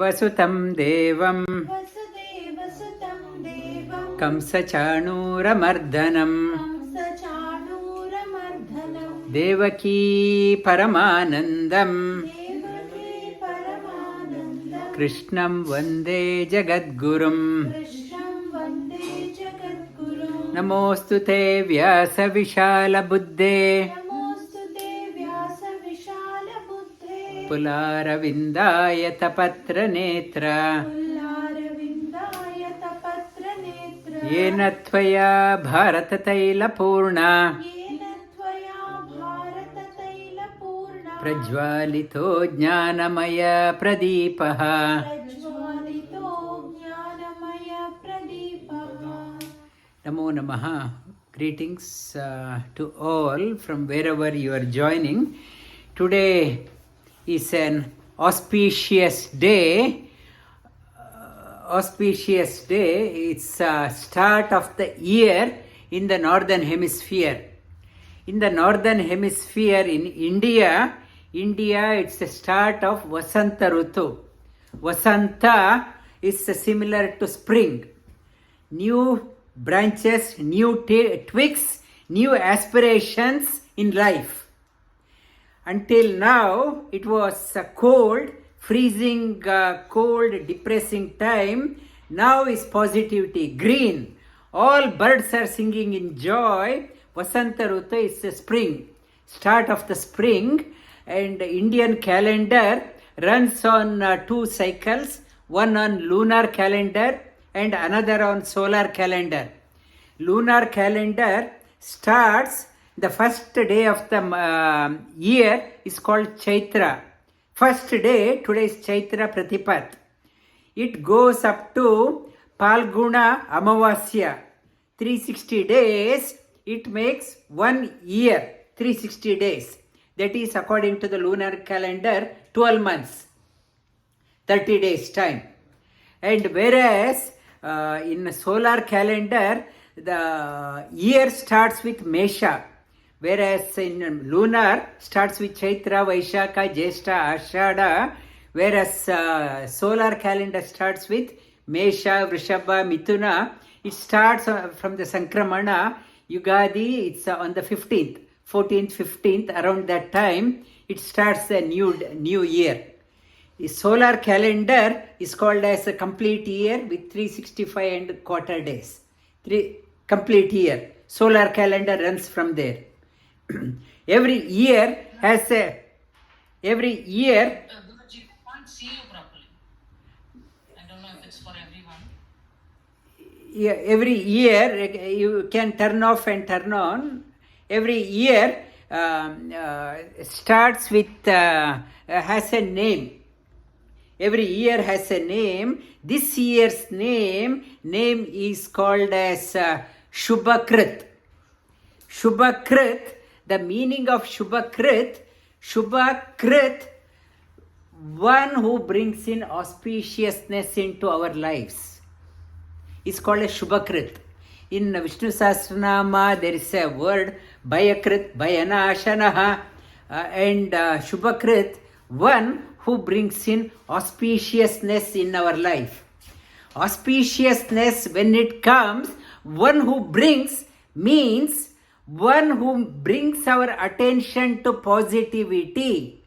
वसुदेवसुतं देवं कंसचाणूरमर्दनं देवकी परमानन्दं कृष्णं वन्दे जगद्गुरुं नमोऽस्तु ते व्यासविशालबुद्धे पुलारविन्दायतपत्रनेत्र येन त्वया भारततैलपूर्णा प्रज्वालितो ज्ञानमयप्रदीपः नमो नमः. Greetings to all from wherever you are joining. Today is an auspicious day. It's start of the year in the northern hemisphere. In the northern hemisphere in India, it's the start of Vasanta Rutu. Vasanta is similar to spring. New branches, new twigs, new aspirations in life. Until now, it was a cold, freezing, cold, depressing time. Now is positivity, green. All birds are singing in joy. Vasanta Rutu is the spring, start of the spring. And Indian calendar runs on 2 cycles, one on lunar calendar and another on solar calendar. Lunar calendar starts the first day of the year is called Chaitra. First day, today is Chaitra Pratipat. It goes up to Palguna Amavasya. 360 days, it makes 1 year, 360 days. That is according to the lunar calendar, 12 months, 30 days time. And whereas in solar calendar, the year starts with Mesha. Whereas in lunar starts with Chaitra, Vaishakha, Jyeshtha, Ashada. Whereas solar calendar starts with Mesha, Vrishabha, Mithuna. It starts from the Sankramana, Yugadi, it's on the 15th, 14th, 15th, around that time, it starts the new year. The solar calendar is called as a complete year with 365 and quarter days. Complete year. Solar calendar runs from there. Every year has a... Every year... Guruji, I can't see you properly. I don't know if it's for everyone. Yeah, every year you can turn off and turn on. Every year starts with... has a name. Every year has a name. This year's name is called as Shubhakrit. Shubhakrit, the meaning of Shubhakrit, one who brings in auspiciousness into our lives, is called a Shubhakrit. In Vishnu Sahasranama, there is a word, Bhayakrit, Bhayanashanaha, and Shubhakrit, one who brings in auspiciousness in our life. Auspiciousness, when it comes, one who brings means one who brings our attention to positivity.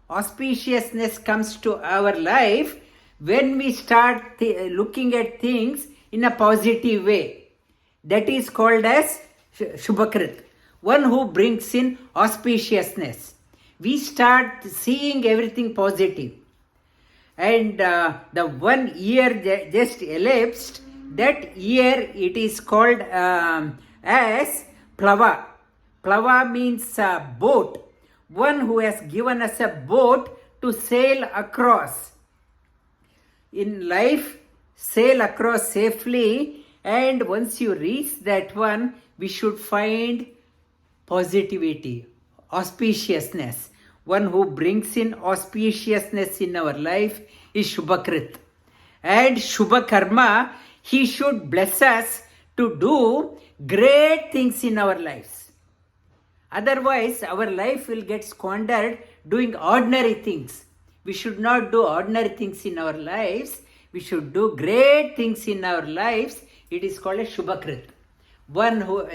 Auspiciousness comes to our life when we start looking at things in a positive way. That is called as Shubhakrit, one who brings in auspiciousness. We start seeing everything positive. And the 1 year just elapsed, that year it is called as Plava. Plava means boat. One who has given us a boat to sail across. In life, sail across safely, and once you reach that one, we should find positivity, auspiciousness. One who brings in auspiciousness in our life is Shubhakrit. And Shubha Karma, he should bless us to do great things in our lives. Otherwise, our life will get squandered doing ordinary things. We should not do ordinary things in our lives. We should do great things in our lives. It is called a shubhakrit. One who,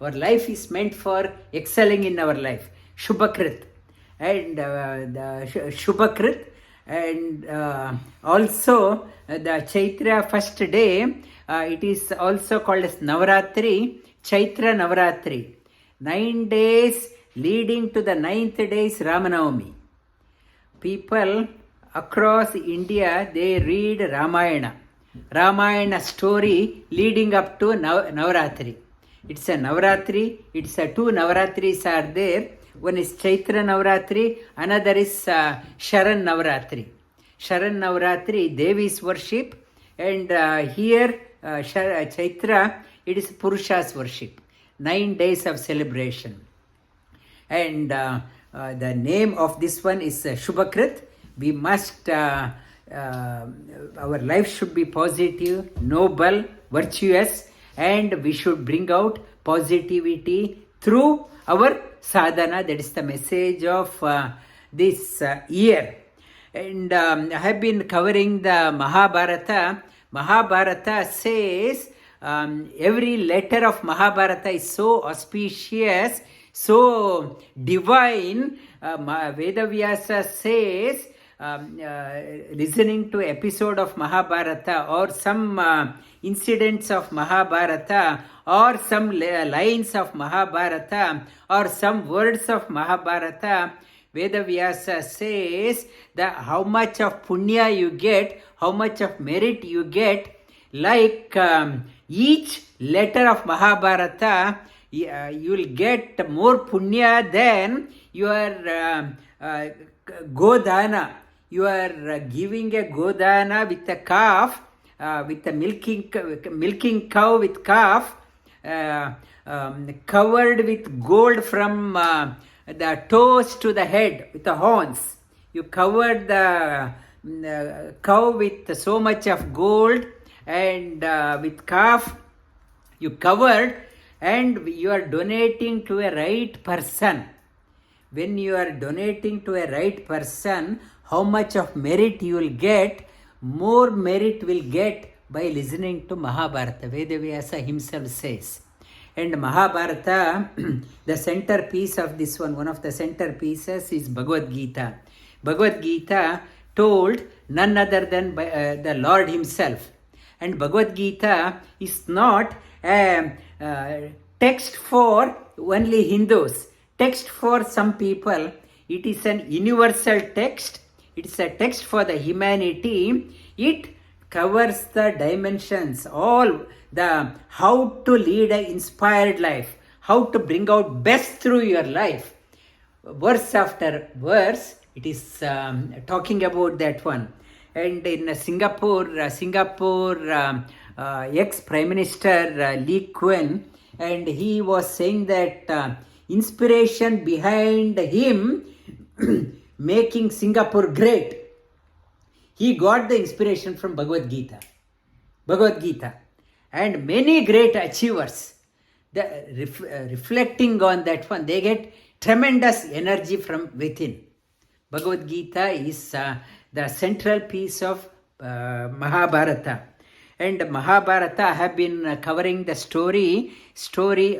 our life is meant for excelling in our life. Shubhakrit. And the shubhakrit. And also the Chaitra first day, it is also called as Navaratri, Chaitra Navaratri. 9 days leading to the 9th day is Ramanavami. People across India, they read Ramayana story leading up to Navaratri. It's a Navaratri, it's a 2 Navaratris are there. One is Chaitra Navaratri, another is Sharan Navaratri. Sharan Navaratri, Devi's worship, and here Chaitra, it is Purusha's worship. 9 days of celebration. And the name of this one is Shubhakrit. We must, our life should be positive, noble, virtuous, and we should bring out positivity through our sadhana. That is the message of this year. And I have been covering the Mahabharata. Mahabharata says every letter of Mahabharata is so auspicious, so divine. Vedavyasa says, listening to episode of Mahabharata or some incidents of Mahabharata or some lines of Mahabharata or some words of Mahabharata, Vedavyasa says that how much of punya you get, how much of merit you get, like each letter of Mahabharata, you will get more punya than your godana. You are giving a godana with a calf, with a milking cow with calf, covered with gold from the toes to the head with the horns. You covered the cow with so much of gold, and with calf you covered, and you are donating to a right person. When you are donating to a right person, how much of merit you will get? More merit will get by listening to Mahabharata. Vedavyasa himself says. And Mahabharata, the centerpiece of this one of the centerpieces is Bhagavad Gita. Bhagavad Gita told none other than by, the Lord himself. And Bhagavad Gita is not a text for only Hindus, text for some people. It is an universal text. It is a text for the humanity. It covers the dimensions, all the how to lead an inspired life, how to bring out best through your life. Verse after verse, it is talking about that one. And in Singapore, ex-Prime Minister Lee Kuan, and he was saying that inspiration behind him making Singapore great, he got the inspiration from Bhagavad Gita. And many great achievers, reflecting on that one, they get tremendous energy from within. Bhagavad Gita is the central piece of Mahabharata. And Mahabharata, I have been covering the story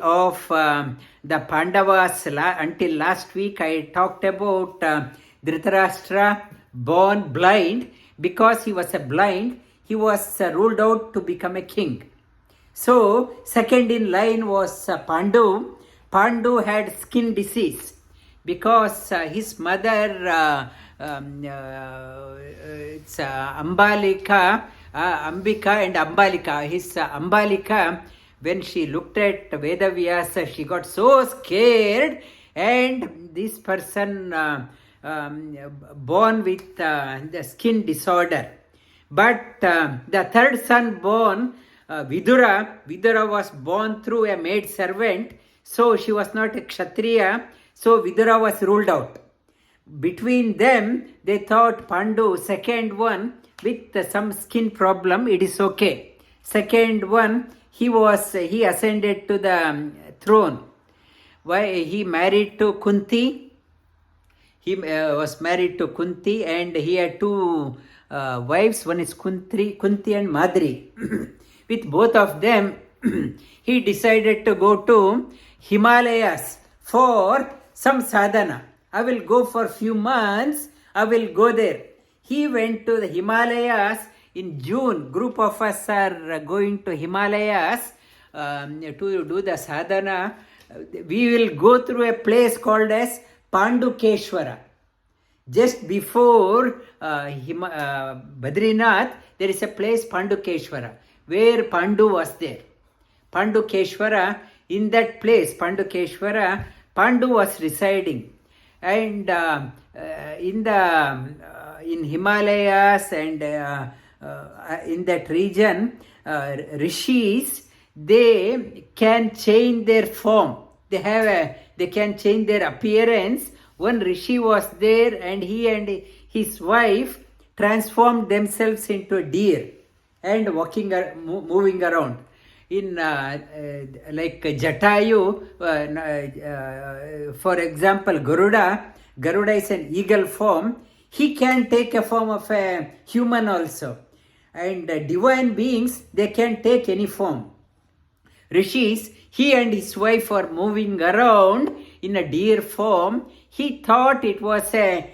of the Pandavas. Until last week, I talked about Dhritarashtra, born blind. Because he was blind, he was ruled out to become a king. So, second in line was Pandu. Pandu had skin disease because his mother, it's Ambika and Ambalika. His Ambalika, when she looked at Vedavyasa, she got so scared, and this person born with the skin disorder. But the third son born, Vidura was born through a maid servant, so she was not a Kshatriya, so Vidura was ruled out. Between them, they thought Pandu, second one, with some skin problem, it is okay. Second one, he ascended to the throne. Why? He married to Kunti. He was married to Kunti, and he had two wives. One is Kunti and Madri. With both of them, he decided to go to Himalayas for some sadhana. I will go for few months. I will go there. He went to the Himalayas in June. Group of us are going to Himalayas to do the sadhana. We will go through a place called as Pandukeshwara. Just before Badrinath, there is a place Pandukeshwara, where Pandu was there. Pandukeshwara, in that place, Pandukeshwara, Pandu was residing. And in Himalayas and in that region, rishis, they can change their form. They can change their appearance. One rishi was there, and he and his wife transformed themselves into a deer and moving around. In like Jatayu, for example, Garuda is an eagle form. He can take a form of a human also. And divine beings, they can take any form. Rishis, he and his wife are moving around in a deer form. He thought it was a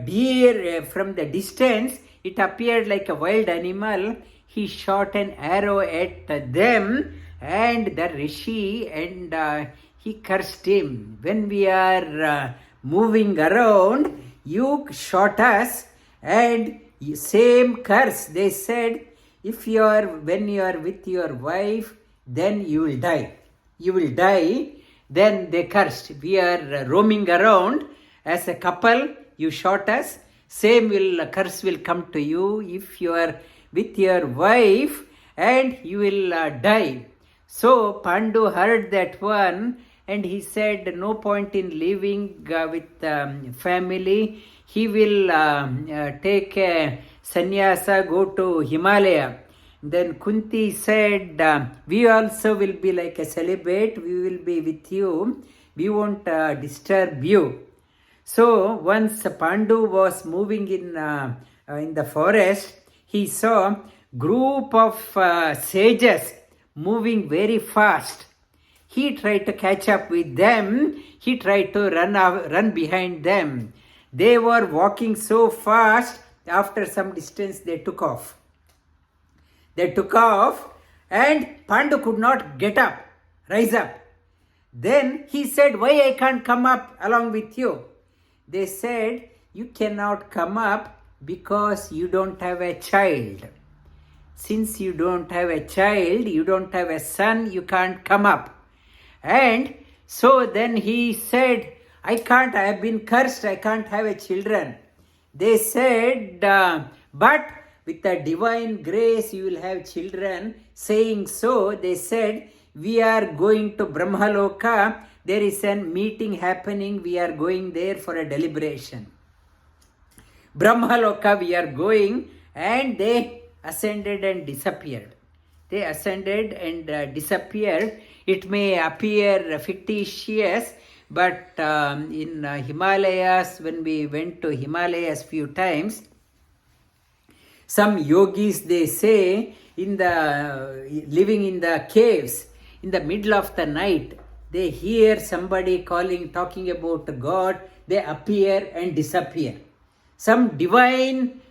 deer from the distance. It appeared like a wild animal. He shot an arrow at them and the rishi, and he cursed him. When we are moving around, you shot us, and same curse. They said, when you are with your wife, then you will die. You will die. Then they cursed. We are roaming around as a couple. You shot us. Same curse will come to you if you are with your wife, and you will die. So Pandu heard that one, and he said, no point in living with family. He will take a sannyasa, go to Himalaya. Then Kunti said, we also will be like a celibate. We will be with you. We won't disturb you. So once Pandu was moving in the forest, he saw group of sages moving very fast. He tried to catch up with them. He tried to run behind them. They were walking so fast. After some distance, they took off. And Pandu could not rise up. Then he said, why I can't come up along with you? They said, you cannot come up because you don't have a child. Since you don't have a child, you don't have a son, you can't come up. And so then he said, I have been cursed, I can't have a children. They said, but with the divine grace you will have children. Saying so, they said, we are going to Brahmaloka. There is a meeting happening. We are going there for a deliberation. Brahmaloka we are going, and they ascended and disappeared. It may appear fictitious, but in Himalayas, when we went to Himalayas few times, some yogis, they say, living in the caves, in the middle of the night, they hear somebody talking about God, they appear and disappear. Some divine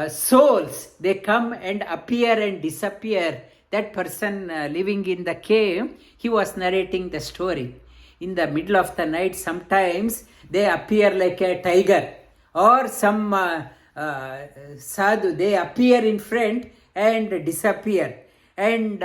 souls, they come and appear and disappear. That person living in the cave, he was narrating the story. In the middle of the night, sometimes they appear like a tiger, or some sadhu, they appear in front and disappear. And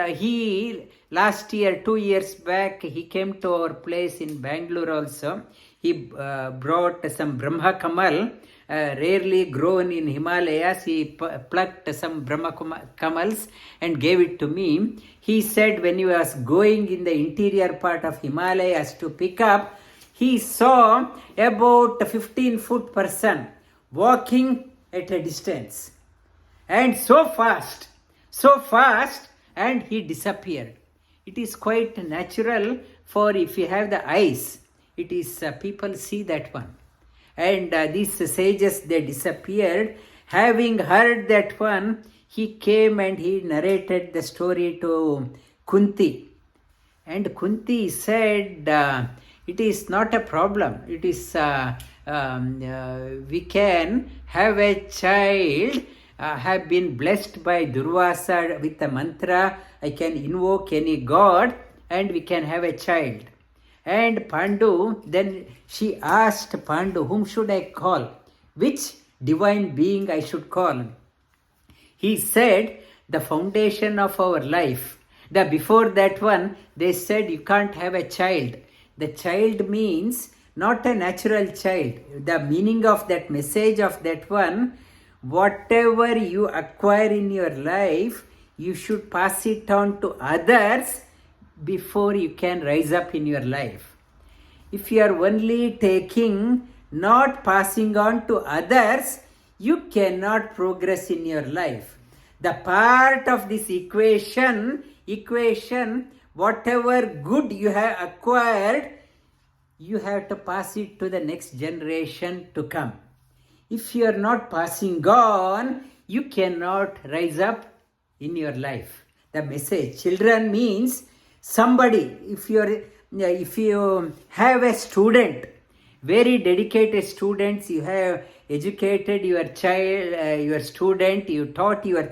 last year, 2 years back, he came to our place in Bangalore also. He brought some Brahma Kamal, rarely grown in Himalayas. He plucked some Brahma Kamals and gave it to me. He said when he was going in the interior part of Himalayas to pick up, he saw about a 15-foot person walking at a distance. And so fast, and he disappeared. It is quite natural, for if you have the eyes, it is people see that one. And these sages, they disappeared. Having heard that one, he came and he narrated the story to Kunti. And Kunti said, it is not a problem. It is, we can have a child, have been blessed by Durvasa with a mantra. I can invoke any god and we can have a child. And Pandu, then she asked Pandu, whom should I call? Which divine being I should call? He said, the foundation of our life. Before that one, they said you can't have a child. The child means not a natural child. The meaning of that message of that one, whatever you acquire in your life, you should pass it on to others before you can rise up in your life. If you are only taking, not passing on to others, you cannot progress in your life. The part of this equation, whatever good you have acquired, you have to pass it to the next generation to come. If you are not passing on, you cannot rise up in your life. The message, children means somebody. If you have a student, very dedicated students, you have educated your child, your student, you taught your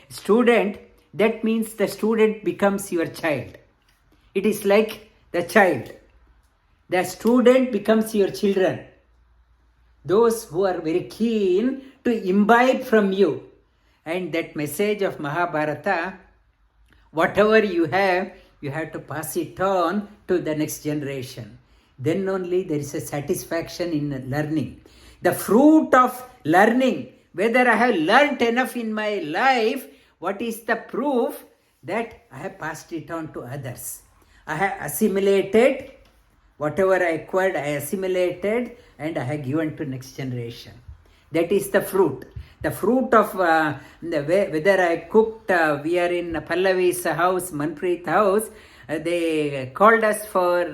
student, that means the student becomes your child. It is like the child. The student becomes your children. Those who are very keen to imbibe from you. And that message of Mahabharata, whatever you have to pass it on to the next generation. Then only there is a satisfaction in learning. The fruit of learning, whether I have learnt enough in my life, what is the proof that I have passed it on to others? I have assimilated, whatever I acquired, I assimilated and I have given to next generation. That is the fruit. The fruit of whether I cooked, we are in Pallavi's house, Manpreet's house, they called us for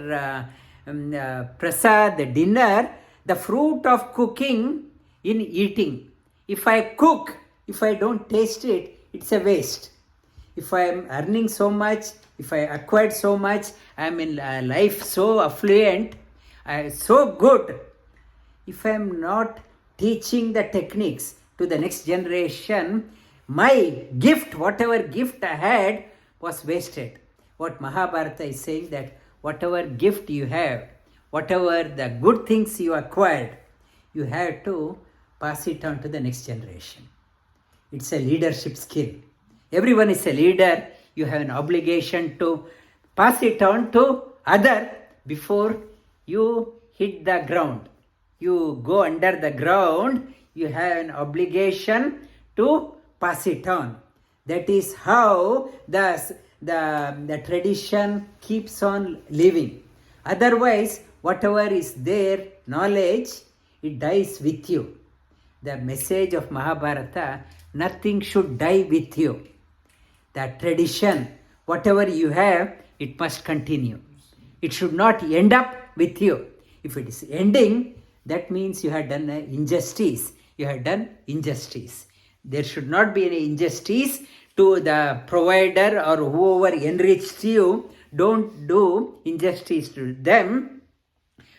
prasad, dinner, the fruit of cooking in eating. If I cook, if I don't taste it, it's a waste. If I am earning so much, if I acquired so much, I am in life so affluent, so good. If I am not teaching the techniques to the next generation, my gift, whatever gift I had, was wasted. What Mahabharata is saying, that whatever gift you have, whatever the good things you acquired, you have to pass it on to the next generation. It's a leadership skill. Everyone is a leader. You have an obligation to pass it on to other before you hit the ground. You go under the ground, you have an obligation to pass it on. That is how the tradition keeps on living. Otherwise, whatever is there, knowledge, it dies with you. The message of Mahabharata, nothing should die with you. The tradition, whatever you have, it must continue. It should not end up with you. If it is ending, that means you have done an injustice. You have done injustice. There should not be any injustice to the provider or whoever enriched you. Don't do injustice to them.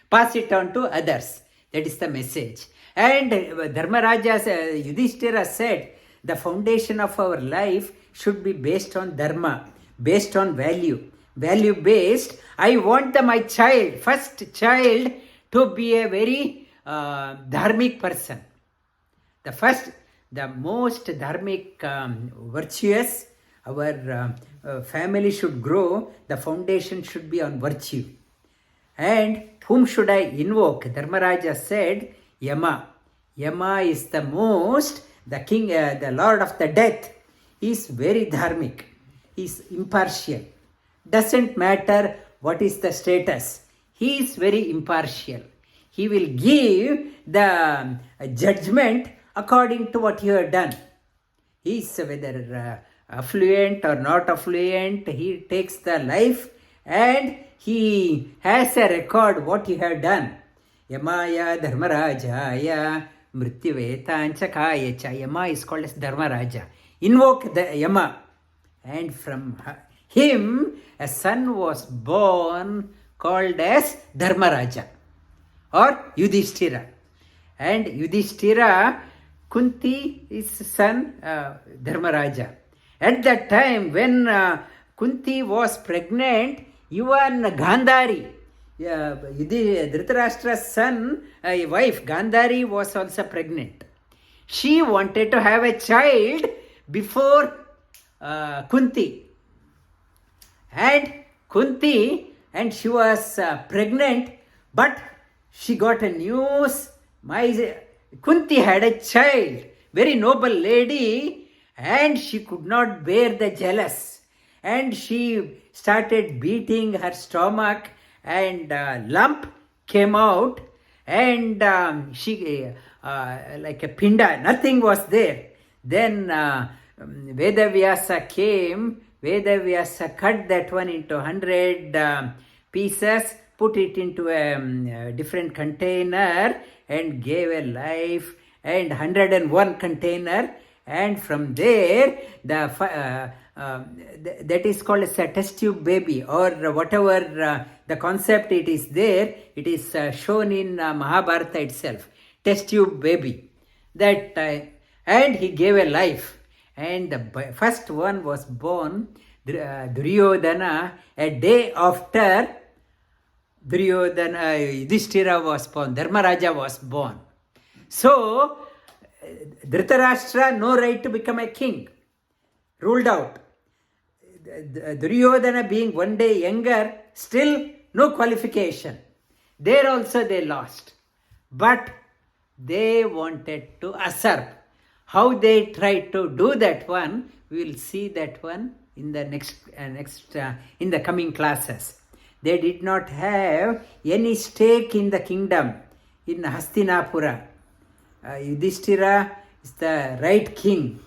Pass it on to others. That is the message. And Dharmaraja, Yudhishthira said, the foundation of our life should be based on dharma, based on value. Value based. I want my child, first child, to be a very dharmic person. The most dharmic, virtuous, our family should grow, the foundation should be on virtue. And whom should I invoke? Dharmaraja said, Yama. Yama is the most, the king, the lord of the death. He is very dharmic. He is impartial. Doesn't matter what is the status. He is very impartial. He will give the judgment according to what you have done. He is whether affluent or not affluent, he takes the life and he has a record what you have done. Yamaya Dharmarajaya Mrityavetanchakaya cha. Yama is called as Dharmaraja. Invoke the Yama. And from him a son was born called as Dharmaraja or Yudhishthira. And Yudhishthira, Kunti is son Dharmaraja. At that time when Kunti was pregnant, even Gandhari, Dhritarashtra's son, wife Gandhari was also pregnant. She wanted to have a child before Kunti. And Kunti, and she was pregnant, but she got a news. Kunti had a child, very noble lady, and she could not bear the jealous. And she started beating her stomach, and lump came out, and she like a pinda, nothing was there. Then Vedavyasa came. Vedavyasa cut that one into 100 pieces, put it into a different container, and gave a life, and 101 container, and from there that is called as a test tube baby, or whatever the concept it is there, it is shown in Mahabharata itself, test tube baby. That and he gave a life, and the first one was born, Duryodhana, a day after Yudhishthira was born, Dharmaraja was born. So Dhritarashtra, no right to become a king, ruled out. Duryodhana being one day younger, still no qualification. There also they lost. But they wanted to usurp. How they tried to do that one, we will see that one in the next in the coming classes. They did not have any stake in the kingdom in Hastinapura. Yudhishthira is the right king,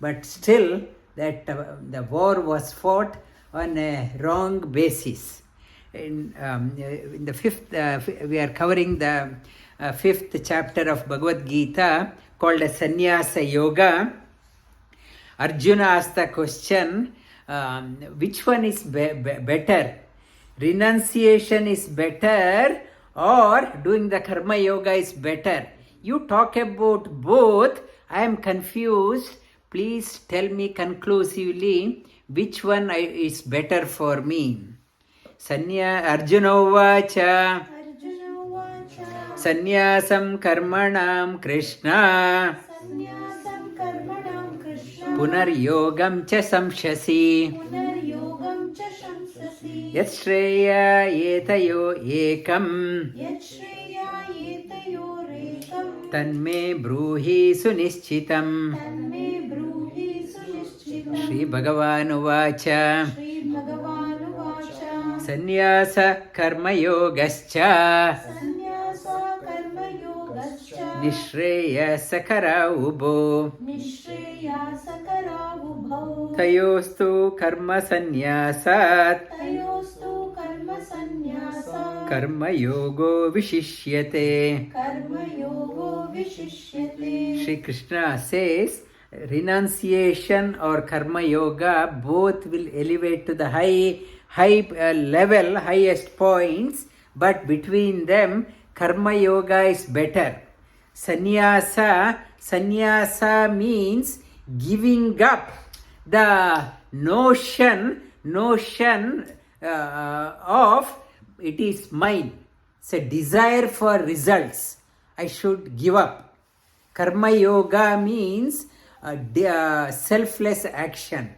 but still that the war was fought on a wrong basis. In the fifth, we are covering the fifth chapter of Bhagavad Gita called as Sannyasa Yoga. Arjuna asked the question, which one is better? Renunciation is better or doing the karma-yoga is better? You talk about both. I am confused. Please tell me conclusively which one is better for me. Arjuna uvacha. Sannyasam karmanam krishna. Punar yogam ch sannyasi. Yach chhreya etayor ekam. Tanme bruhi su-nishchitam. Shri bhagavan uvacha. Sannyasah karma-yogash. nihshreyasa-karavubhau. Tayostu karma-sannyasat. Karma-yogo vishishyate. Shri Krishna says, renunciation or karma-yoga both will elevate to the high level, highest points, but between them, karma-yoga is better. Sannyasa means giving up the notion of it is mine. It's a desire for results. I should give up. Karma-yoga means selfless action.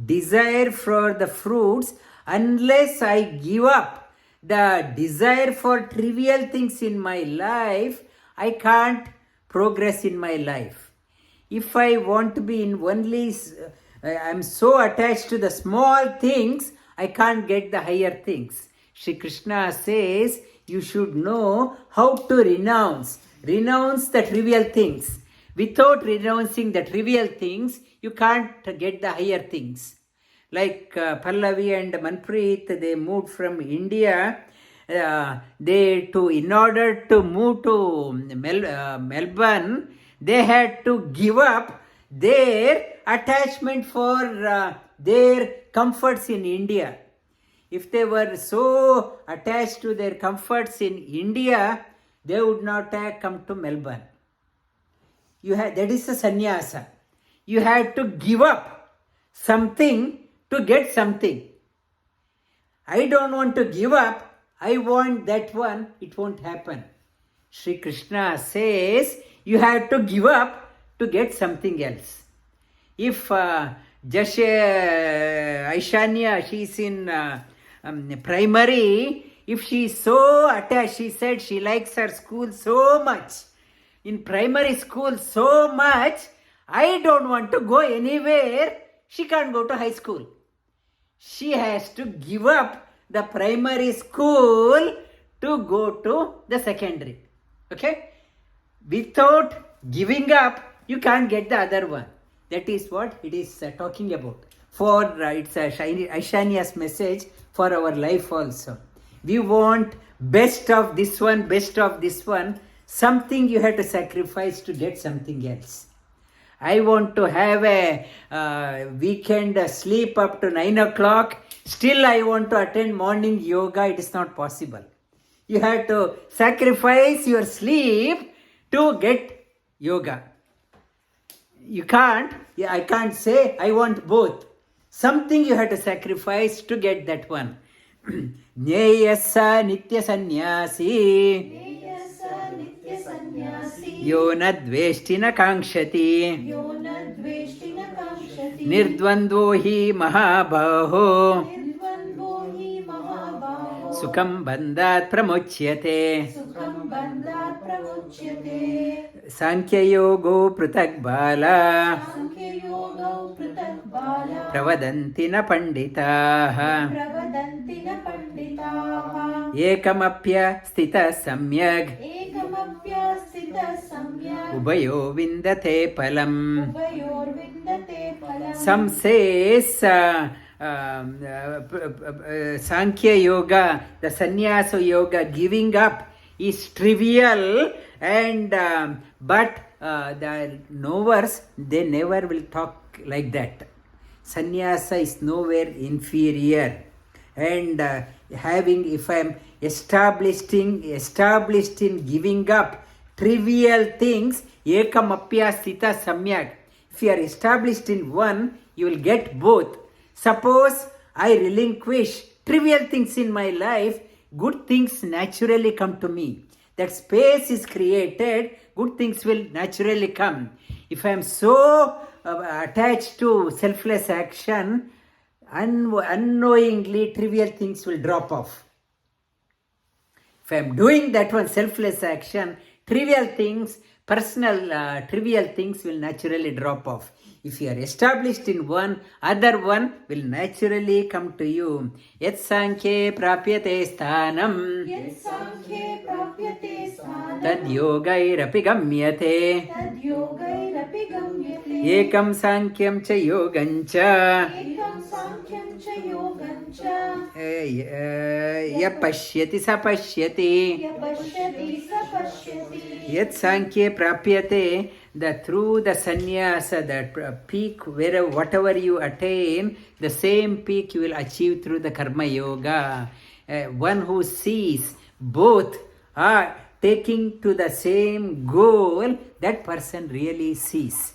Desire for the fruits, unless I give up the desire for trivial things in my life, I can't progress in my life. If I want to be in only, I'm so attached to the small things, I can't get the higher things. Shri Krishna says, you should know how to renounce the trivial things. Without renouncing the trivial things, you can't get the higher things. Like Pallavi and Manpreet, they moved from India in order to move to Melbourne, they had to give up their attachment for their comforts in India. If they were so attached to their comforts in India, they would not have come to Melbourne. That is a sannyasa. You had to give up something to get something. I don't want to give up, I want that one, it won't happen. Shri Krishna says you have to give up to get something else. If Aishanya, she is in primary, if she is so attached, she said she likes her school so much, in primary school so much, I don't want to go anywhere, she can't go to high school. She has to give up the primary school to go to the secondary. Okay? Without giving up, you can't get the other one. That is what it is talking about. For it's Aishanya's message for our life also. We want best of this one, best of this one. Something you have to sacrifice to get something else. I want to have a weekend sleep up to 9 o'clock. Still I want to attend morning yoga. It is not possible. You have to sacrifice your sleep to get yoga. You can't. I can't say I want both. Something you have to sacrifice to get that one. Jneyah nitya-sannyasi. Yo na dveshti na kankshati. Nirdvandvo hi maha-baho. Sukham bandhat pramuchyate. sankhya-yogau prutak-bala. Pravadanti na panditaha. Ekam stita samyag. Uvayo vindate palam. Some says sankhya-yoga, the sannyasa yoga, giving up is trivial, and but the knowers, they never will talk like that. Sannyasa is nowhere inferior, and if I am established in giving up trivial things, ekam stita samyak. If you are established in one, you will get both. Suppose I relinquish trivial things in my life, good things naturally come to me. That space is created, good things will naturally come. If I am so attached to selfless action, unknowingly trivial things will drop off. If I am doing that one selfless action, trivial things, personal trivial things will naturally drop off. If you are established in one, other one will naturally come to you. Yat sankhye prapyate sthanam. Tad yogairapi gamyate. Ekam sankyam cha yogam cha. Yapashyati sapashyati. Yat sankhye prapyate. Through the sannyasa, that peak, whatever you attain, the same peak you will achieve through the karma-yoga. One who sees both are taking to the same goal, that person really sees.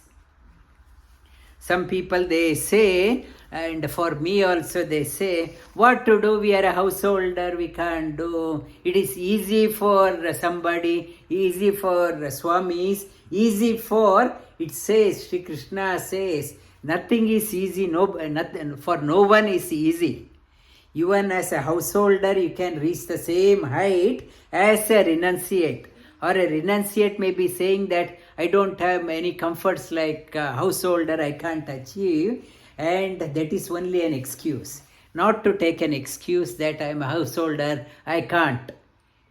Some people, they say, and for me also they say, what to do, we are a householder, we can't do. It is easy for somebody, easy for swamis, easy for, it says, Shri Krishna says, nothing is easy, for no one is easy. Even as a householder, you can reach the same height as a renunciate. Or a renunciate may be saying that I don't have any comforts like a householder, I can't achieve. And that is only an excuse. Not to take an excuse that I am a householder, I can't.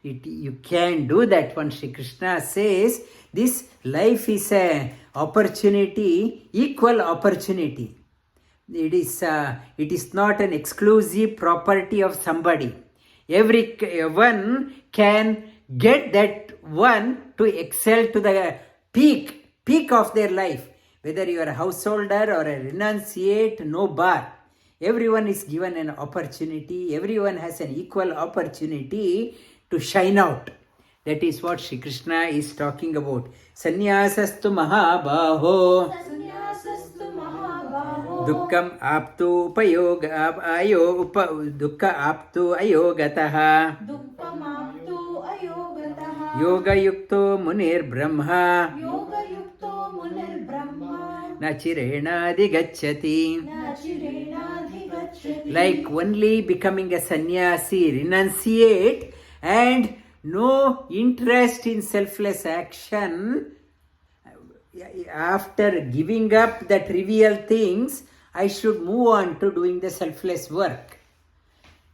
You can do that one. Shri Krishna says, this life is a opportunity, equal opportunity. It is not an exclusive property of somebody. Everyone can get that one to excel to the peak of their life. Whether you are a householder or a renunciate, no bar. Everyone is given an opportunity. Everyone has an equal opportunity to shine out. That is what Shri Krishna is talking about. Sannyasastu maha-baho. Sannyasastu maha-baho. Dukkam aptu dukkha aptu ayogataha. Dukkhamaptu ayogataha. Yoga-yukto munir brahma. Yoga-yukto munir brahma. Na chhreya Na chhreya. Like only becoming a sannyasi, renunciate, and no interest in selfless action. After giving up the trivial things, I should move on to doing the selfless work.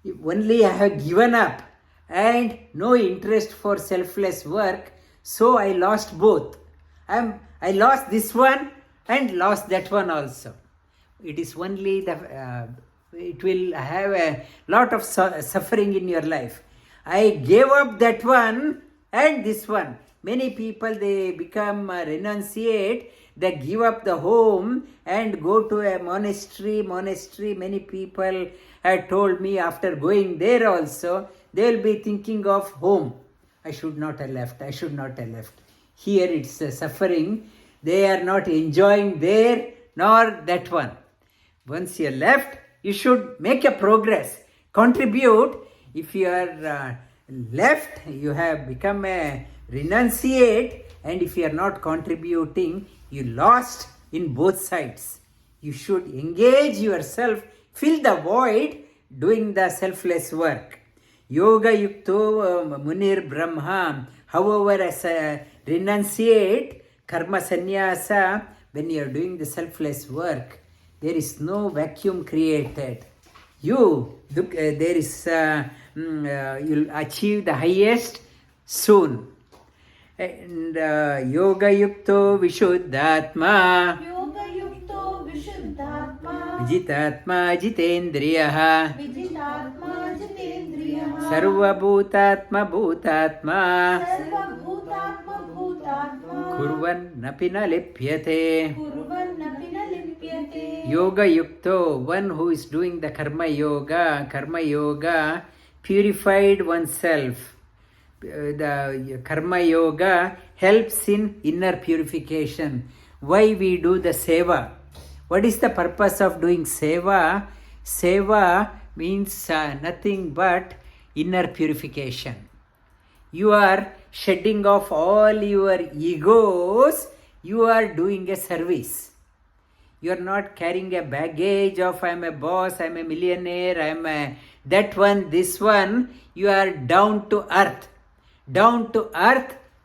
If only I have given up and no interest for selfless work, so I lost both. I lost this one and lost that one also. It is only it will have a lot of suffering in your life. I gave up that one and this one. Many people, they become renunciate, they give up the home and go to a monastery. Many people have told me after going there also, they will be thinking of home. I should not have left. Here it's suffering. They are not enjoying there nor that one. Once you are left, you should make a progress, contribute. If you are left, you have become a renunciate, and if you are not contributing, you lost in both sides. You should engage yourself, fill the void, doing the selfless work. Yoga-yukto munir brahma. However, as a renunciate, karma-sannyasat, when you are doing the selfless work, there is no vacuum created. You'll achieve the highest soon. And yoga-yukto vishuddhatma. Yoga-yukto vishuddhatma. Vijitatma jitendriyaha. Vijitatma jitendriyaha. sarva-bhutatma-bhutatma. Sarva-bhutatma-bhutatma. Kurvannapi na lipyate. Kurvannapi na lipyate. Yoga-yukto, one who is doing the karma-yoga, purified oneself. The karma-yoga helps in inner purification. Why we do the seva? What is the purpose of doing seva? Seva means nothing but inner purification. You are shedding off all your egos. You are doing a service. You are not carrying a baggage of I am a boss, I am a millionaire, I am a that one, this one. You are down to earth,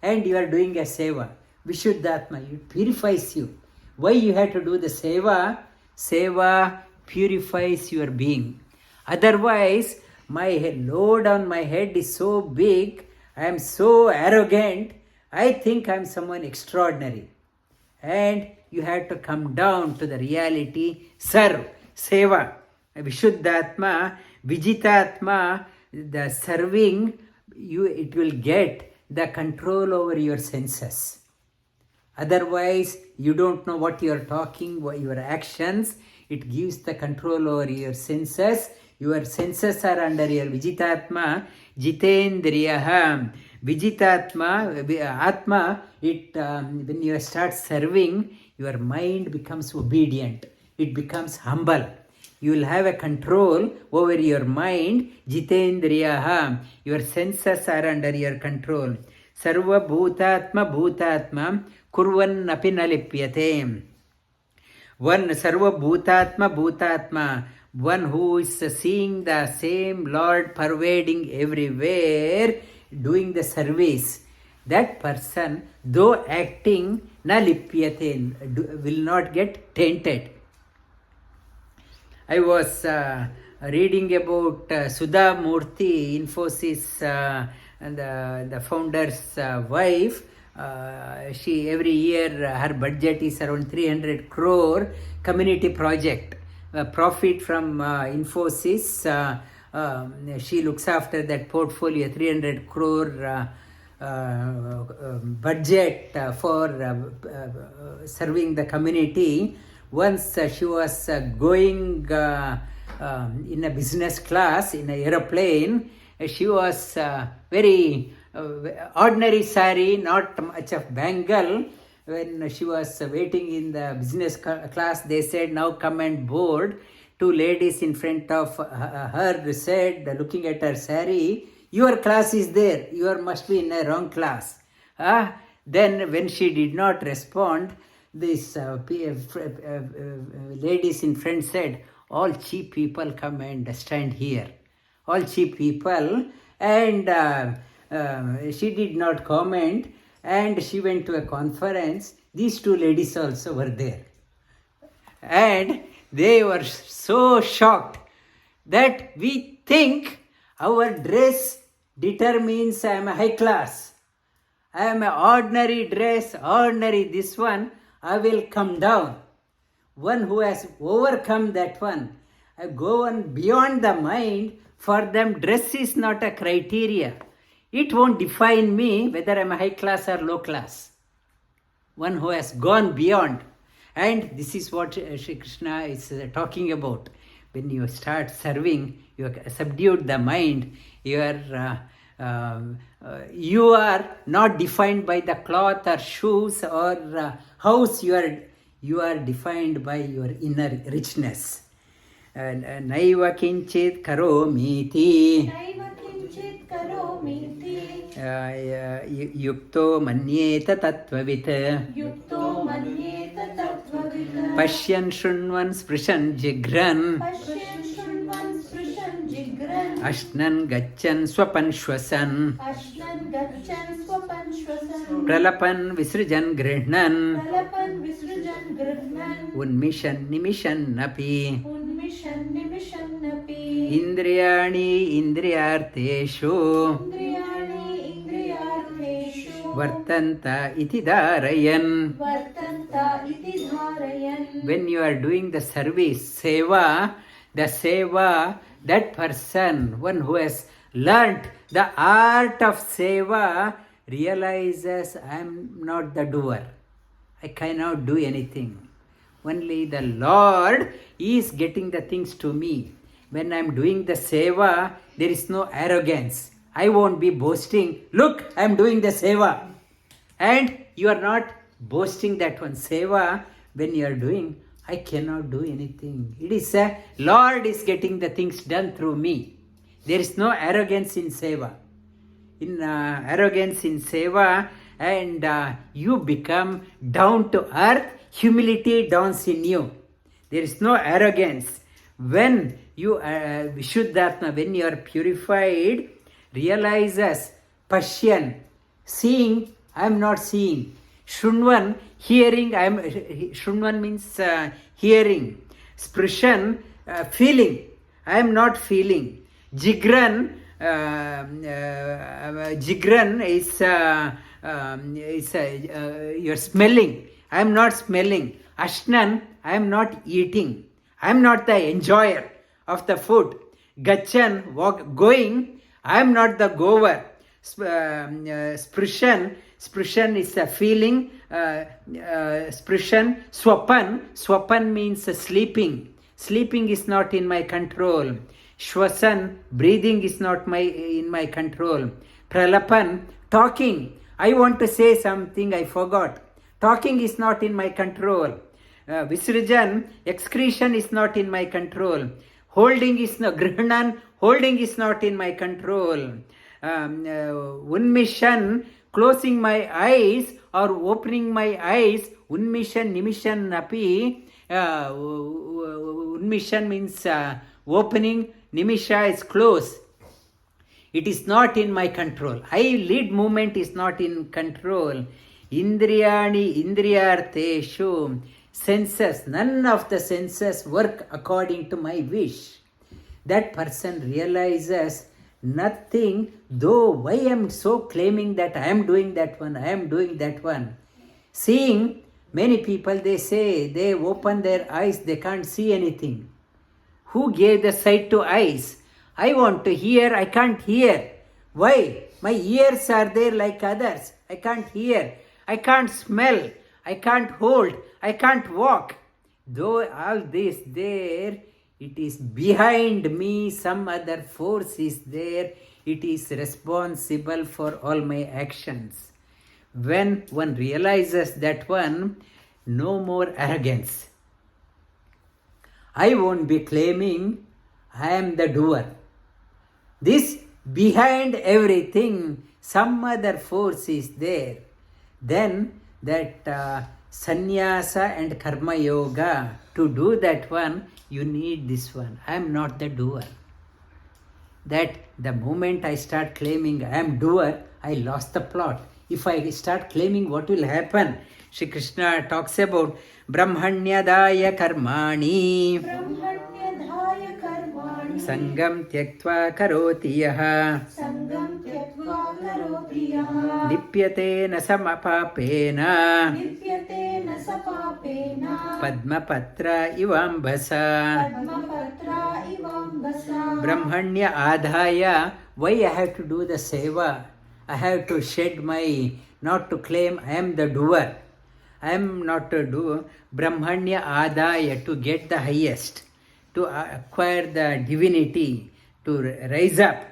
and you are doing a seva. Vishuddhatma, it purifies you. Why you have to do the seva? Seva purifies your being. Otherwise, my load on my head is so big, I am so arrogant, I think I am someone extraordinary. And you have to come down to the reality. Serve, seva, vishuddhatma, vijitatma, the serving, it will get the control over your senses. Otherwise, you don't know what you are talking, what your actions. It gives the control over your senses. Your senses are under your vijitatma, jitendriyaha. Vijitatma, atma, when you start serving, your mind becomes obedient. It becomes humble. You will have a control over your mind. Jitendriyaha. Your senses are under your control. Sarva-bhutatma-bhutatma. Kurvannapi na lipyate. One sarva-bhutatma-bhutatma. One who is seeing the same Lord pervading everywhere, doing the service. That person, though acting, na lipyate, will not get tainted. I was reading about Sudha Murthy, Infosys, and the founder's wife. She every year her budget is around 300 crore community project. Profit from Infosys she looks after that portfolio, 300 crore budget for serving the community. Once she was going in a business class in an aeroplane. She was very ordinary sari, not much of bangle. When she was waiting in the business class, they said, now come and board. Two ladies in front of her said, looking at her sari, your class is there, you must be in a wrong class. Then when she did not respond, these ladies in front said, all cheap people come and stand here. All cheap people. And she did not comment, and she went to a conference. These two ladies also were there. And they were so shocked that we think our dress determines I am a high class. I am an ordinary dress, ordinary this one, I will come down. One who has overcome that one, I go on beyond the mind. For them, dress is not a criteria. It won't define me whether I am a high class or low class. One who has gone beyond. And this is what Shri Krishna is talking about. When you start serving, you have subdued the mind. You are not defined by the cloth or shoes or house. You are defined by your inner richness. Naiva kinchit karomiti yukto manyeta tattva-vit pashyan shrunvan sprishan jigran ashnan gachan swapan shwasan pralapan visrijan grihnan unmishan nimishan napi Indriyani indriyarteshu vartanta iti dharayan. When you are doing the service, seva, that person, one who has learnt the art of seva, realizes I am not the doer. I cannot do anything. Only the Lord is getting the things to me. When I am doing the seva, there is no arrogance. I won't be boasting, look, I am doing the seva. And you are not boasting that one. Seva, when you are doing, I cannot do anything. It is a Lord is getting the things done through me. There is no arrogance in seva. Arrogance in seva, and you become down to earth. Humility dawns in you. There is no arrogance. When you vishishyate, when you are purified, realizes pashyan, seeing, I am not seeing. Shrunvan, hearing, Shrunvan means hearing. Sprishan, feeling, I am not feeling. Jigran, is you're smelling. I am not smelling. Ashnan, I am not eating. I am not the enjoyer of the food. Gachan, going, I am not the goer. Sprishan is a feeling. Sprishan, swapan means sleeping. Sleeping is not in my control. Shwasan, breathing is not in my control. Pralapan, talking. I want to say something, I forgot. Talking is not in my control. Visrijan, excretion is not in my control. Holding is not, grihnan, holding is not in my control. Unmishan, closing my eyes or opening my eyes. Unmishan, nimishan, napi. Unmishan means opening. Nimisha is close. It is not in my control. Eyelid movement is not in control. Indriyani indriyarteshu. Senses, none of the senses work according to my wish. That person realizes nothing, though why I am so claiming that I am doing that one, I am doing that one. Seeing, many people they say, they open their eyes, they can't see anything. Who gave the sight to eyes? I want to hear, I can't hear. Why? My ears are there like others. I can't hear. I can't smell. I can't hold. I can't walk. Though all this there, it is behind me, some other force is there. It is responsible for all my actions. When one realizes that one, no more arrogance. I won't be claiming I am the doer. This behind everything, some other force is there. Then that sannyasa and karma-yoga, to do that one, you need this one. I am not the doer. That the moment I start claiming I am doer, I lost the plot. If I start claiming, what will happen? Shri Krishna talks about brahmanyadaya karmani ब्रह्मण्यधाय कर्माणि sangam tyaktva karoti yaha सङ्गं त्यक्त्वा करोति यः lipyate na samapapena लिप्यते न स पापेन padmapatra ivambasa. पद्मपत्रा इवाम्बसा Brahmanya adhaya, why I have to do the seva? I have to shed my, not to claim I am the doer. I am not to do. Brahmanya adhaya, to get the highest, to acquire the divinity, to rise up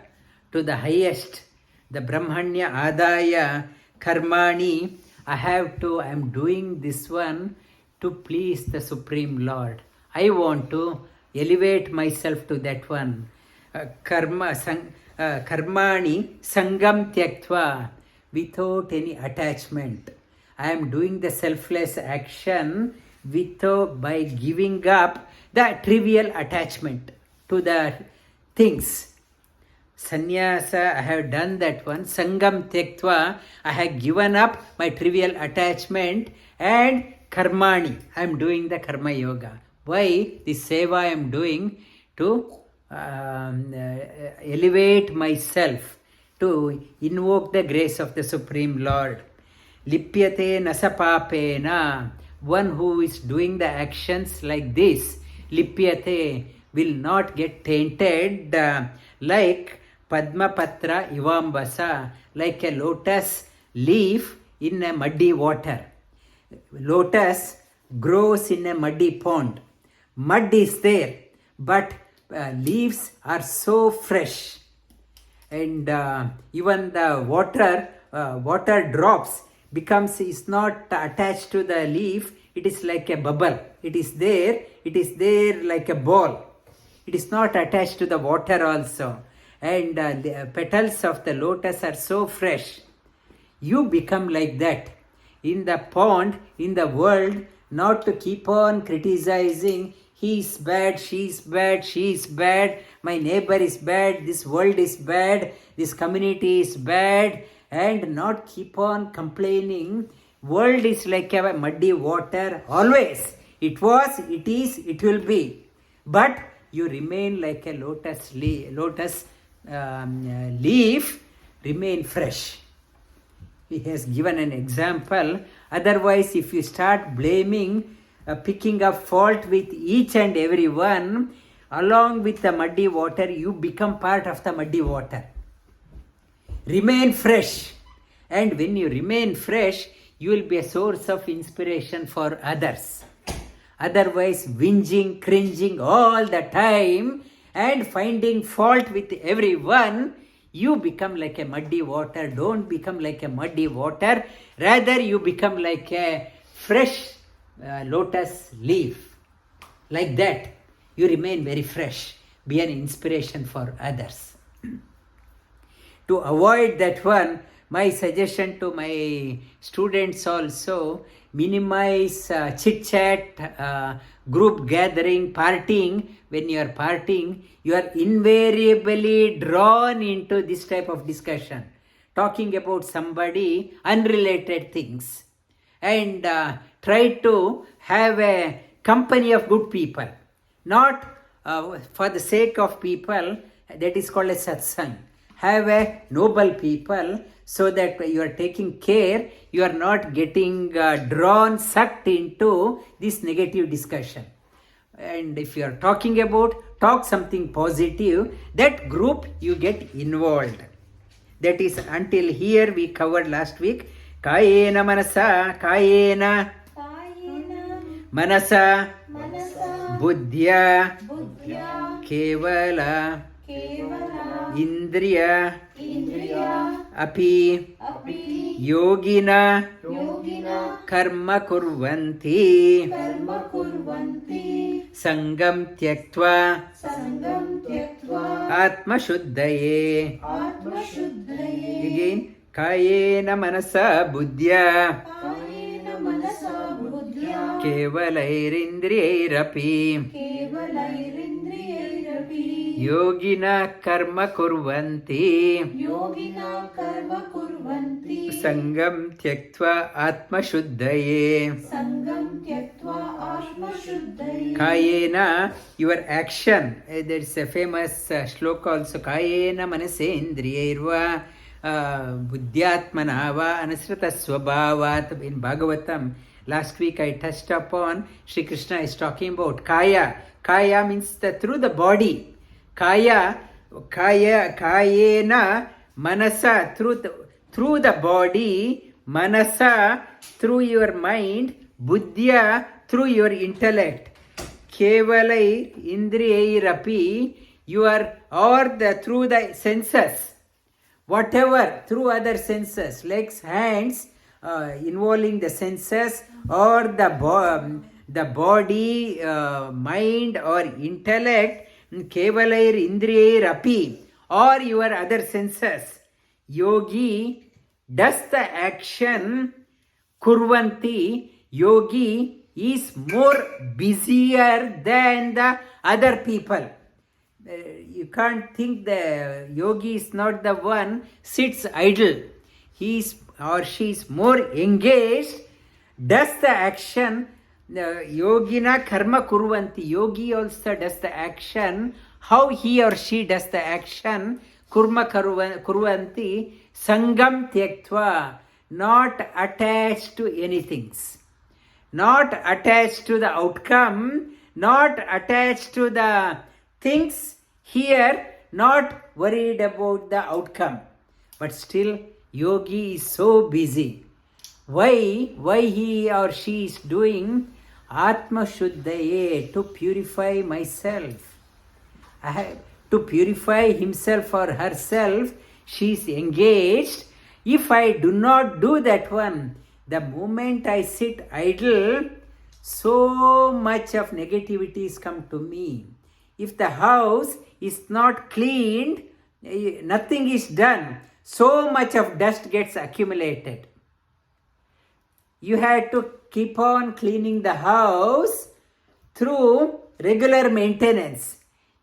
to the highest. The Brahmanya adhaya karmani, I am doing this one to please the Supreme Lord. I want to elevate myself to that one. Karmani sangam tyaktva, without any attachment. I am doing the selfless action by giving up the trivial attachment to the things. Sannyasa, I have done that one. Sangam tyaktva, I have given up my trivial attachment. And karmani, I am doing the karma-yoga. Why? This seva I am doing to elevate myself, to invoke the grace of the Supreme Lord. Lipyate nasapapena, one who is doing the actions like this, lipyate, will not get tainted like padmapatra ivambasa, like a lotus leaf in a muddy water. Lotus grows in a muddy pond. Mud is there, but leaves are so fresh, and even the water drops is not attached to the leaf. It is like a bubble. It is there like a ball. It is not attached to the water also, and the petals of the lotus are so fresh. You become like that in the pond, in the world, not to keep on criticizing. He is bad, she is bad, she is bad, my neighbor is bad, this world is bad, this community is bad, and not keep on complaining. World is like a muddy water, always. It was, it is, it will be. But you remain like a lotus leaf, remain fresh. He has given an example. Otherwise, if you start blaming, picking up fault with each and every one, along with the muddy water, you become part of the muddy water. Remain fresh. And when you remain fresh, you will be a source of inspiration for others. Otherwise, whinging, cringing all the time and finding fault with everyone, you become like a muddy water. Don't become like a muddy water. Rather, you become like a fresh lotus leaf. Like that, you remain very fresh. Be an inspiration for others. To avoid that one, my suggestion to my students also, minimize chit-chat, group gathering, partying. When you are partying, you are invariably drawn into this type of discussion, talking about somebody, unrelated things. And try to have a company of good people, not for the sake of people. That is called a satsang. Have a noble people, so that you are taking care, you are not getting sucked into this negative discussion. And if you are talking about, talk something positive, that group you get involved. That is, until here we covered last week. Kayena manasa, kayena कायेन manasa, मनसा buddhya, बुद्ध्या kevala, केवला indriya, इन्द्रिया api, अपि yogina, योगिना karma kurvanti, कर्म कुर्वन्ति sangam tyaktva, सङ्गं त्यक्त्वा atma shuddhaye. आत्मशुद्धये Again, kayena manasa buddhya, कायेन मनसा बुद्ध्या kevalairindrairapi, केवलैरिन्द्रियैरपि yogina karma kurvanti, योगिना कर्म कुर्वन्ति sangam tyaktva atma shuddhaye. सङ्गं त्यक्त्वा आत्मशुद्धये Kayena, your action. There's a famous shloka also. Kayena manasendriyairva buddhyatmana va anasrata swabhavat. In Bhagavatam, last week I touched upon, Shri Krishna is talking about kaya. Kaya means through the body. Kayena manasa, through the body, manasa, through your mind, buddhya, through your intellect, kevalai indriyairapi, through the senses, whatever, through other senses, legs, hands, involving the senses, or the body, mind or intellect, kevalair indriyairapi, or your other senses. Yogi does the action, kurvanti, yogi is more busier than the other people. You can't think the yogi is not the one sits idle. He is or she is more engaged, does the action. Yogina karma kurvanti. Yogi also does the action. How he or she does the action? Kurma kurvanti. Sangam tyaktva. Not attached to anything. Not attached to the outcome. Not attached to the things. Here, not worried about the outcome. But still, yogi is so busy. Why he or she is doing? Atma shuddhaye, to purify myself. To purify himself or herself, she is engaged. If I do not do that one, the moment I sit idle, so much of negativities come to me. If the house is not cleaned, nothing is done, so much of dust gets accumulated. You have to keep on cleaning the house through regular maintenance.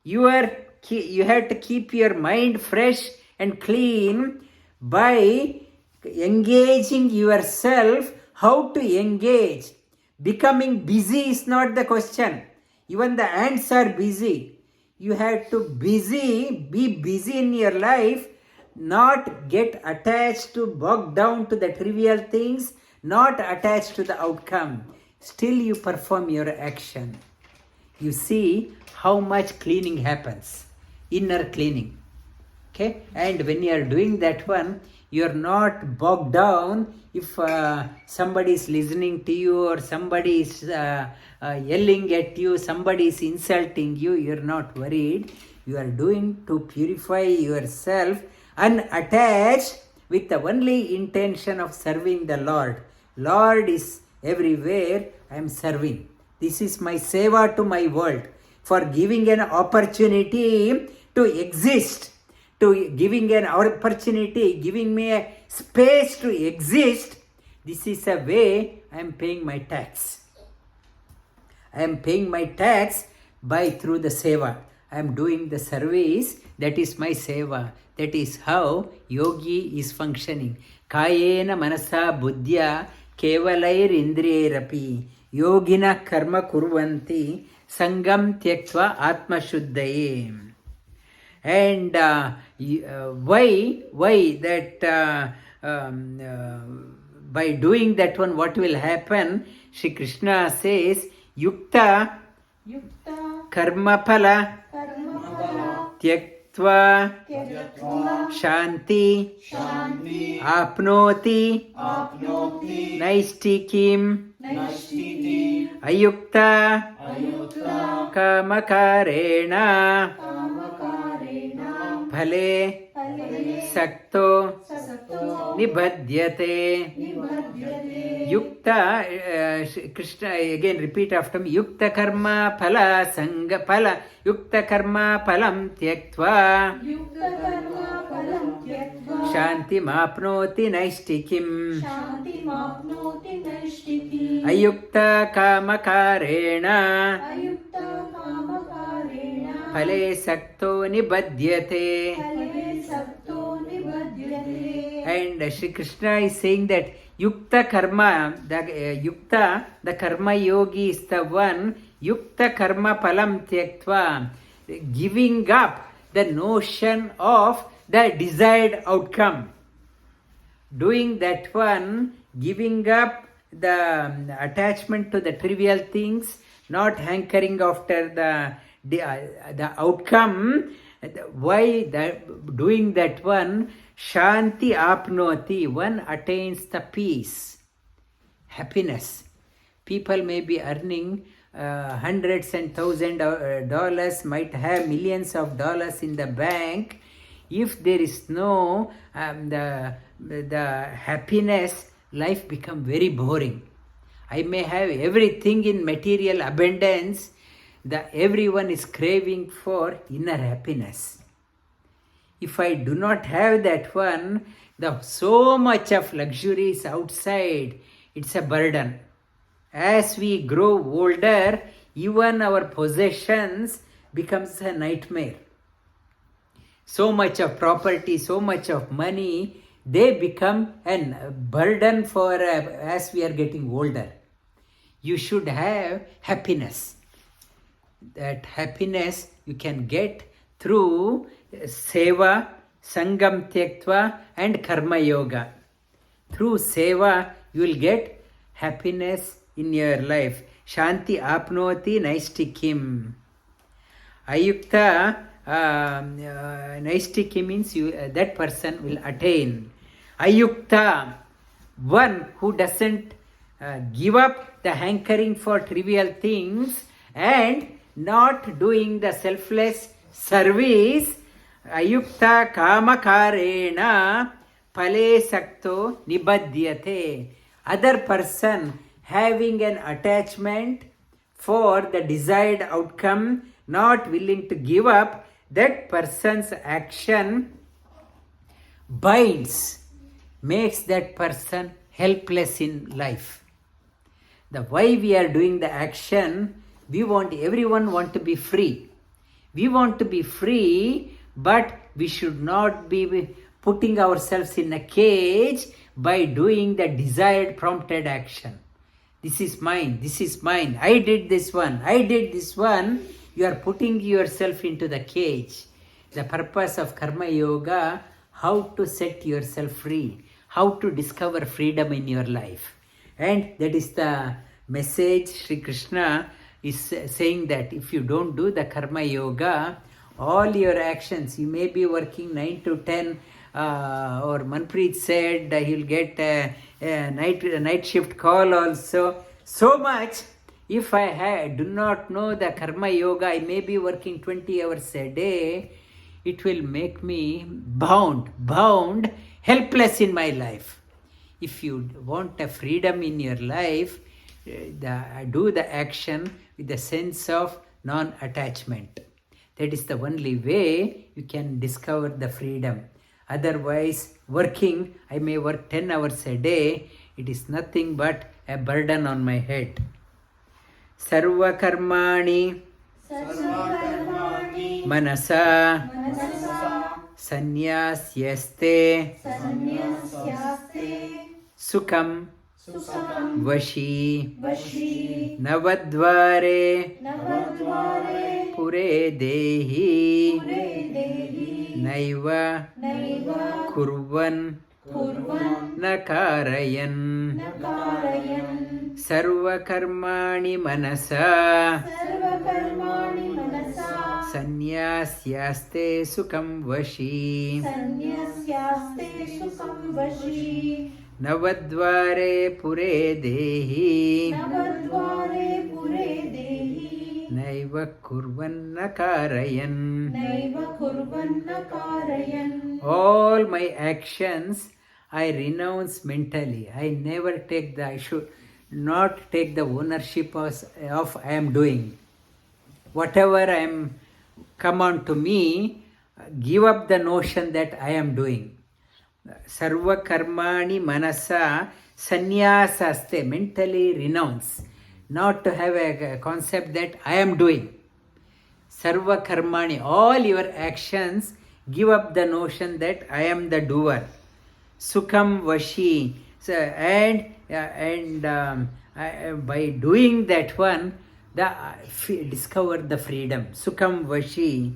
You have to keep your mind fresh and clean by engaging yourself. How to engage? Becoming busy is not the question. Even the ants are busy. You have to be busy in your life, not get attached to, bogged down to the trivial things, not attached to the outcome. Still you perform your action. You see how much cleaning happens, inner cleaning. Okay, and when you are doing that one, you are not bogged down. If somebody is listening to you, or somebody is yelling at you, somebody is insulting you, you are not worried. You are doing to purify yourself, unattached, with the only intention of serving the Lord. Lord is everywhere, I am serving. This is my seva to my world, for giving an opportunity to exist, to giving an opportunity, giving me a space to exist. This is a way I am paying my tax. I am paying my tax through the seva. I am doing the service, that is my seva. That is how yogi is functioning. Kayena manasa buddhya kevalair indriyairapi yogina karma kurvanti sangam tyaktva atma shuddhaye. And why that by doing that one, what will happen? Shri Krishna says, yukta Yukta karma phala कर्म त्यक्त्वा त्यक्त्वा शान्ति शान्ति आप्नोति आप्नोति नैष्ठिकीं नैष्ठिकीम् अयुक्ता अयुक्ता कामकारेण कामकारेण फले फले सक्तो सक्तो निबध्यते निबध्यते युक्ता Krishna again repeat after me युक्त कर्म फल संग फल युक्त कर्म फलं त्यक्त्वा युक्तकर्म फलं त्यक्त्वा शान्तिमाप्नोति नैष्ठिकीम् शान्तिमाप्नोति नैष्ठिकीम् अयुक्त कामकारेण अयुक्ता कामकारेण फले सक्तो निबध्यते. फले सक्तो निबध्यते. And Shri Krishna is saying that Yukta Karma, the Karma Yogi is the one, Yukta Karma Palam Tyaktva, giving up the notion of the desired outcome. Doing that one, giving up the attachment to the trivial things, not hankering after the outcome. Why doing that one? Shanti apnoti, one attains the peace, happiness. People may be earning hundreds and thousands of dollars, might have millions of dollars in the bank. If there is no the happiness, life become very boring. I may have everything in material abundance. Everyone is craving for inner happiness. If I do not have that one, so much of luxury is outside, it's a burden. As we grow older, even our possessions becomes a nightmare. So much of property, so much of money, they become a burden for as we are getting older. You should have happiness. That happiness you can get through seva, sangam tyaktva and karma-yoga. Through seva, you will get happiness in your life. Shanti apnoti naistikim. Ayukta, naistiki means that person will attain. Ayukta, one who doesn't give up the hankering for trivial things and not doing the selfless service. Ayukta kamakarena pale sakto nibadhyate. Other person having an attachment for the desired outcome, not willing to give up, that person's action binds, makes that person helpless in life. Why we are doing the action, everyone want to be free. We want to be free, but we should not be putting ourselves in a cage by doing the desired prompted action. This is mine, this is mine, I did this one, I did this one. You are putting yourself into the cage. The purpose of karma yoga, how to set yourself free, how to discover freedom in your life. And that is the message Sri Krishna is saying, that if you don't do the karma yoga, all your actions, you may be working 9 to 10, or Manpreet said he'll get a night shift call also. So much. If I do not know the karma yoga, I may be working 20 hours a day. It will make me bound, helpless in my life. If you want a freedom in your life, do the action with the sense of non-attachment. That is the only way you can discover the freedom. Otherwise, working, I may work 10 hours a day. It is nothing but a burden on my head. Sarva-karmani manasa sannyasaste sukham vashi navadvare pure dehi naiva kurvan nakarayan sarva karmani manasa Sannyasaste sukham vashi. Sannyasyaste sukham vashi. Navadvare pure dehi. Navadvare pure dehi. Naiva kurvanna karayan. Naiva kurvanna karayan. All my actions I renounce mentally. I should not take the ownership of I am doing. Whatever I am come on to me, give up the notion that I am doing. Sarva karmani manasa sannyasas, mentally renounce. Not to have a concept that I am doing. Sarva karmani, all your actions, give up the notion that I am the doer. Sukham vashi. So, by doing that one, discover the freedom. Sukham vashi.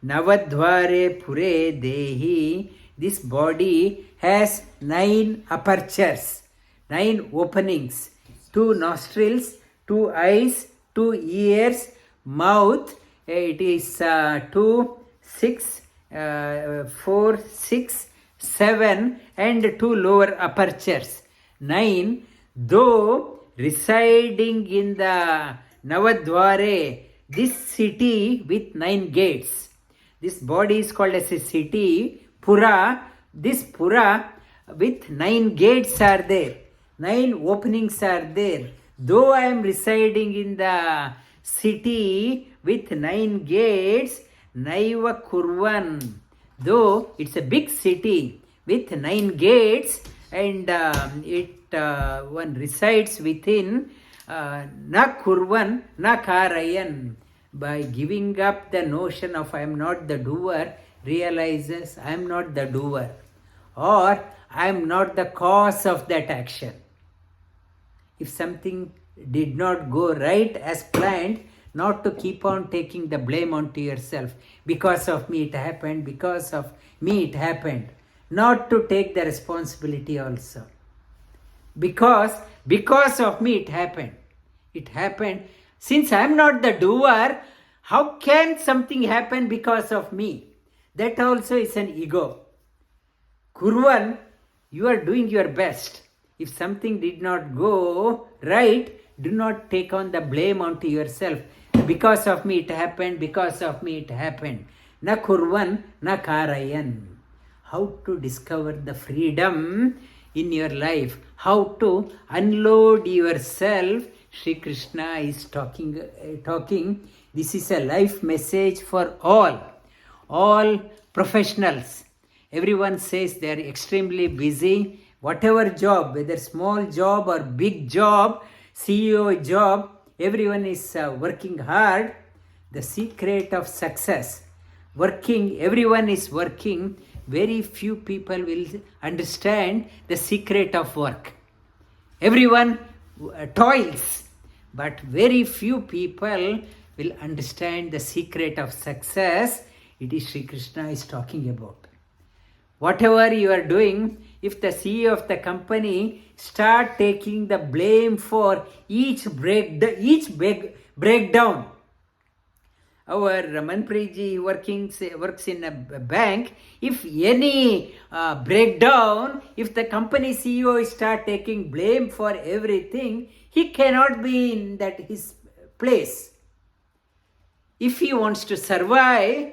Navadvare pure dehi. This body has 9 apertures, 9 openings, 2 nostrils, 2 eyes, 2 ears, mouth. It is 2, 6, 4, 6, 7 and 2 lower apertures. 9. Though residing in the Navadvare, this city with 9 gates. This body is called as a city, Pura. This Pura with 9 gates are there. 9 openings are there. Though I am residing in the city with 9 gates, Naiva Kurvan. Though it's a big city with 9 gates and one resides within, na kurvan, na karayan. By giving up the notion of I am not the doer, realizes I am not the doer or I am not the cause of that action. If something did not go right as planned, not to keep on taking the blame onto yourself. Because of me it happened, because of me it happened. Not to take the responsibility also. Because of me it happened. It happened. Since I am not the doer, how can something happen because of me? That also is an ego. Kurvan, you are doing your best. If something did not go right, do not take on the blame onto yourself. Because of me it happened, because of me it happened. Na kurvan, na karayan. How to discover the freedom in your life. How to unload yourself. Shri Krishna is talking. This is a life message for all professionals. Everyone says they are extremely busy. Whatever job, whether small job or big job, CEO job, everyone is working hard. The secret of success, everyone is working. Very few people will understand the secret of work. Everyone toils, but very few people will understand the secret of success. It is Sri Krishna is talking about. Whatever you are doing, if the CEO of the company start taking the blame for each breakdown. Our Manpreetji works in a bank. If any breakdown, if the company CEO start taking blame for everything, he cannot be in his place. If he wants to survive,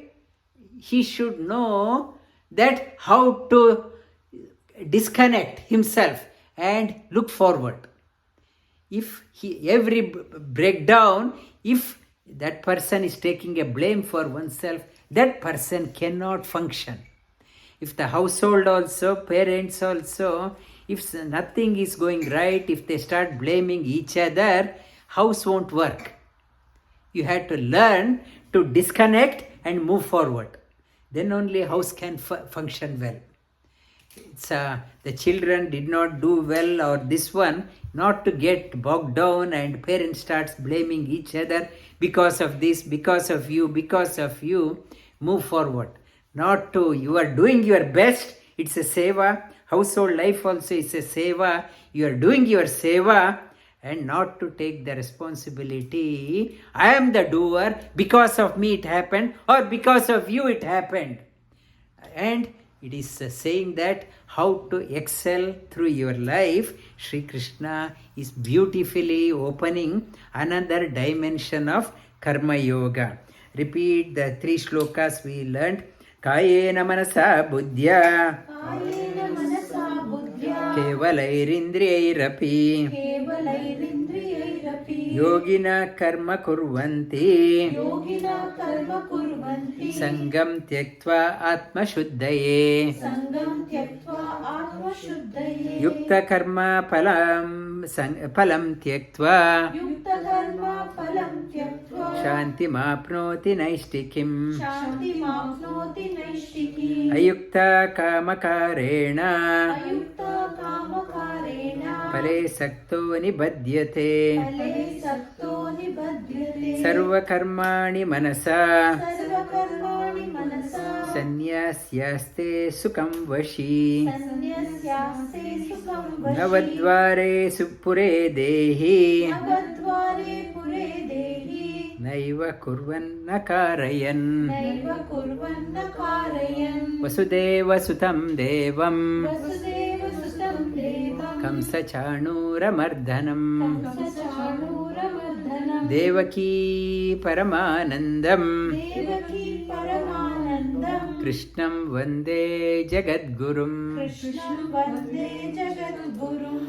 he should know that how to disconnect himself and look forward. If every breakdown, if that person is taking a blame for oneself, that person cannot function. If the household also, parents also, if nothing is going right, if they start blaming each other, house won't work. You have to learn to disconnect and move forward. Then only house can function well. It's the children did not do well or this one, not to get bogged down and parents starts blaming each other because of this, because of you, move forward. Not to, you are doing your best, it's a seva. Household life also is a seva. You are doing your seva. and not to take the responsibility. I am the doer, because of me it happened, or because of you it happened. And it is saying that how to excel through your life. Sri Krishna is beautifully opening another dimension of karma yoga. Repeat the 3 shlokas we learned. Kayena manasa buddhya कायेन मनसा बुद्ध्या केवलैरिन्द्रियैरपि केवलैरिन्द्रियैरपि योगिना कर्म कुर्वन्ति योगिना कर्म कुर्वन्ति सङ्गं त्यक्त्वा आत्मशुद्धये सङ्गं त्यक्त्वा आत्मशुद्धये युक्तकर्म फलं त्यक्त्वा युक्तकर्म फलं त्यक्त्वा शान्तिमाप्नोति नैष्टिकीम् शान्तिमाप्नोति नैष्टिकीम् अयुक्तकामकारेण अयुक्तकामकारेण फले सक्तो निबध्यते फले सक्तो निबध्यते सर्वकर्माणि मनसा सर्वकर्माणि मनसा संन्यास्यास्ते सुखं वशी संन्यस्यास्ते सुखं वशी नवद्वारे सुपुरे देहि नवद्वारे पुरे देहि नैव कुर्वन्न कारयन् नैव कुर्वन्न कारयन् वसुदेवसुतं देवं वसुदेवसुतं देवं कंसचाणूरमर्दनम् कंसचाणूरमर्दनम् देवकी परमानन्दम् देवकी परमानन्दम् कृष्णं वन्दे जगद्गुरुम् कृष्णं वन्दे जगद्गुरुम्